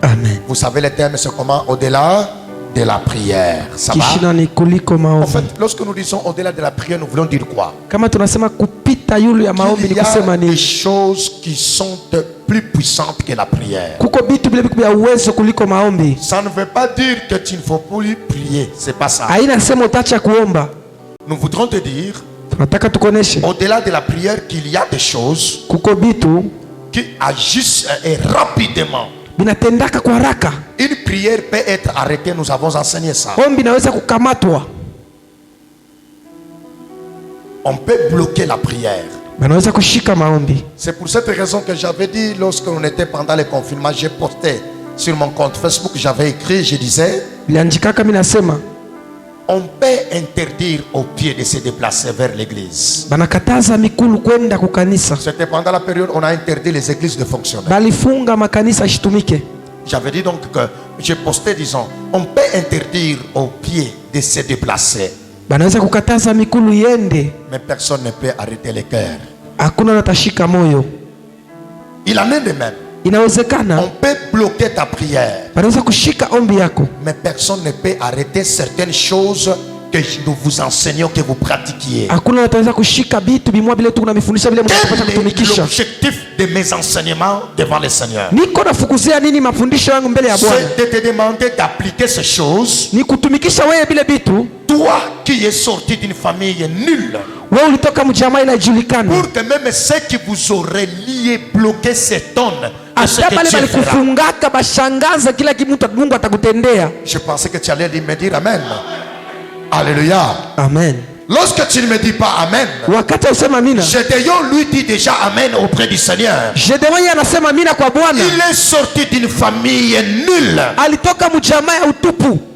Amen. Vous savez le terme c'est comment? Au-delà de la prière. Ça va? En fait, lorsque nous disons au-delà de la prière, nous voulons dire quoi? Il y a des choses qui sont plus puissantes que la prière. Ça ne veut pas dire que tu ne faut plus prier. C'est pas ça. Nous voudrons te dire au-delà de la prière qu'il y a des choses qui agissent et rapidement. Une prière peut être arrêtée, nous avons enseigné ça. On peut bloquer la prière. C'est pour cette raison que j'avais dit lorsqu'on était pendant le confinement, j'ai posté sur mon compte Facebook, j'avais écrit, je disais, on peut interdire aux pieds de se déplacer vers l'église. C'était pendant la période où on a interdit les églises de fonctionner. J'avais dit donc que j'ai posté disons, on peut interdire aux pieds de se déplacer. Mais personne ne peut arrêter les cœurs. Il en est de même. On peut bloquer ta prière. Mais personne ne peut arrêter certaines choses que nous vous enseignons, que vous pratiquiez. Quel est l'objectif de mes enseignements devant le Seigneur? C'est de te demander d'appliquer ces choses. Toi qui es sorti d'une famille nulle, pour que même ceux qui vous auraient lié, bloqué s'étonnent. Je pensais que tu allais me dire Amen. Alléluia. Amen. Lorsque tu ne me dis pas Amen, Gédéon lui dit déjà Amen auprès du Seigneur. Il est sorti d'une famille nulle.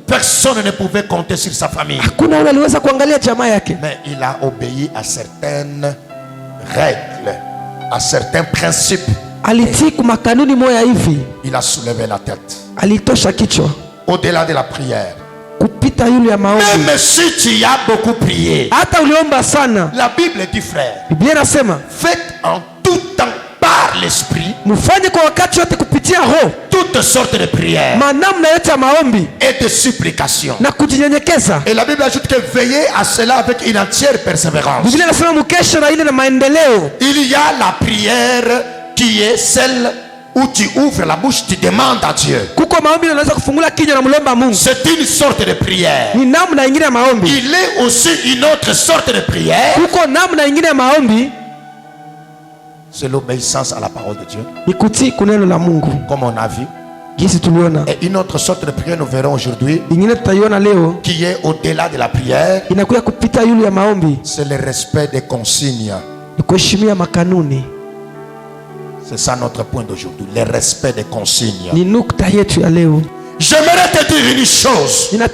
Personne ne pouvait compter sur sa famille. Mais il a obéi à certaines règles, à certains principes. Il a soulevé la tête. Au-delà de la prière. Même si tu as beaucoup prié, la Bible dit frère, faites en tout temps par l'esprit toutes sortes de prières et de supplications. Et la Bible ajoute que veillez à cela avec une entière persévérance. Il y a la prière qui est celle où tu ouvres la bouche, tu demandes à Dieu. C'est une sorte de prière. Il est aussi une autre sorte de prière. C'est l'obéissance à la parole de Dieu, comme on a vu. Et une autre sorte de prière, nous verrons aujourd'hui, qui est au-delà de la prière, c'est le respect des consignes. C'est ça notre point d'aujourd'hui, le respect des consignes. J'aimerais te dire une chose. Même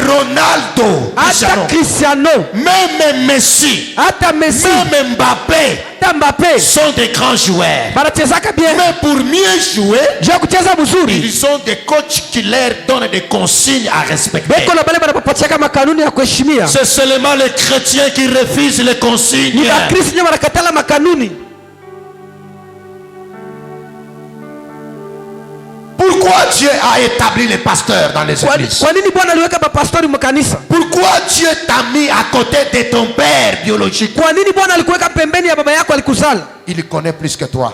Ronaldo, Cristiano, même Messi, même Mbappé sont des grands joueurs. Mais pour mieux jouer, ils ont des coachs qui leur donnent des consignes à respecter. C'est seulement les chrétiens qui refusent les consignes. Pourquoi Dieu a établi les pasteurs dans les églises? Pourquoi Dieu t'a mis à côté de ton père biologique? Il connaît plus que toi.